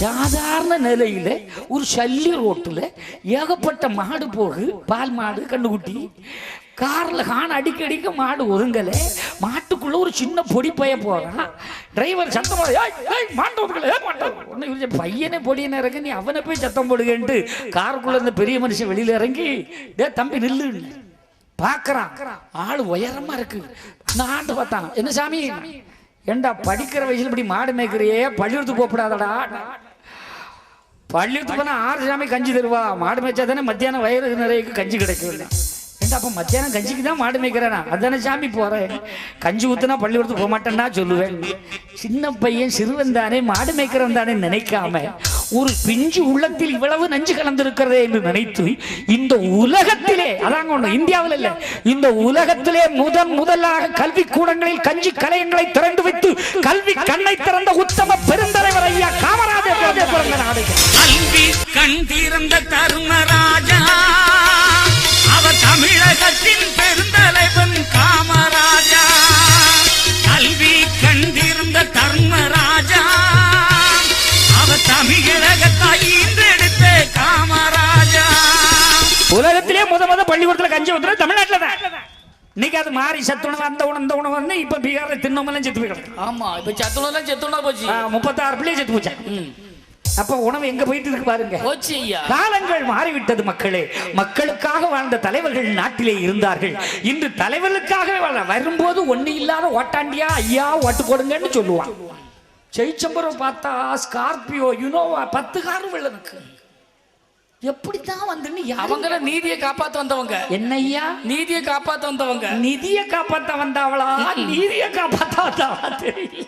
சாதாரண நிலையில ஒரு சல்லி ரோட்டுல ஏகப்பட்ட மாடு போகு, பால் மாடு கண்ணுக்குட்டி. கார்ல அடிக்கடிக்க மாடு ஒதுங்கல, மாட்டுக்குள்ள ஒரு சின்ன பொடி பைய போறான். டிரைவர் சத்தம் ஒன்னு பையனே பொடியன இறங்க, நீ அவனை போய் சத்தம் போடுகன்ட்டு காருக்குள்ள இருந்த பெரிய மனுஷன் வெளியில இறங்கி, டே தம்பி நில்லு பாக்குறான். ஆளு உயரமா இருக்கு. நான் பார்த்தான், என்ன சாமி ஏண்டா படிக்கிற வயசுல இப்படி மாடு மேய்க்கிறியே, பள்ளிக்கூடத்துக்கு போகப்படாதடா. பள்ளிக்கூடத்துக்கு போனா 6 சாமி கஞ்சி தருவா, மாடு மேய்ச்சா தானே மத்தியானம் வயிறு நிறைய கஞ்சி கிடைக்கும். ஏண்டா அப்ப மத்தியானம் கஞ்சிக்கு தான் மாடு மேய்க்கிறேனா, அதானே சாமி போறேன். கஞ்சி ஊத்துனா பள்ளிக்கூடத்துக்கு போக மாட்டேன்னா சொல்லுவேன். சின்ன பையன் சிறுவன் தானே, மாடு மேய்க்கிறவன் தானே நினைக்காம ஒரு பிஞ்சு உள்ளத்தில் இவ்வளவு நஞ்சு கலந்திருக்கிறதே என்று நினைத்து இந்த உலகத்திலே, அதாங்க ஒண்ணு, இந்தியாவில் இல்ல, இந்த உலகத்திலே முதலாக கல்வி கூடங்களில் கஞ்சி கலையங்களை திறந்து வைத்து கல்வி கண்ணை திறந்த உத்தம பெருந்தலைவர் ஐயா காமராஜர் பிறந்த நாடு. கல்வி கண் திறந்த தர்மராஜா, அவர் தமிழகத்தின் பெருந்தலைவன் காமராஜா. கல்வி கண் திறந்த தர்மராஜா, அவர் தமிழகத்தாய் ஈன்றெடுத்த காமராஜா. உலகத்திலே முத பள்ளிக்கூடத்துல கஞ்சி ஊத்துறது தமிழ்நாட்டில் தான். இன்னைக்கு அது மாறி சத்துணவு அந்த உணவு இந்த உணவு வந்து இப்ப பீகார்ல தின்னமெல்லாம் செத்து போயிடும். ஆமா, இப்ப சத்துணவு செத்துணா போச்சு. 36 பிள்ளை செத்து போச்சா. அப்ப உணவு எங்க போயிட்டு இருக்கு பாருங்க. காலங்கள் மாறிவிட்டது மக்களே. மக்களுக்காக வாழ்ந்த தலைவர்கள் நாட்டிலே இருந்தார்கள். இன்று தலைவர்களுக்காக வரும்போது ஒண்ணு இல்லாத ஓட்டாண்டியா ஐயா ஓட்டு போடுங்கன்னு சொல்லுவான். ஜெயிச்சம்பரம் பார்த்தா ஸ்கார்பியோ யுனோவா 10 கார் வெள்ளனுக்கு எப்படித்தான் வந்து அவங்க நீதியை காப்பாத்த வந்தவங்க. என்னையா நீதியை காப்பாத்த வந்தவங்க? நிதியை காப்பாத்த வந்தவளா, நீதியை காப்பாத்த வந்தவளா தெரியல.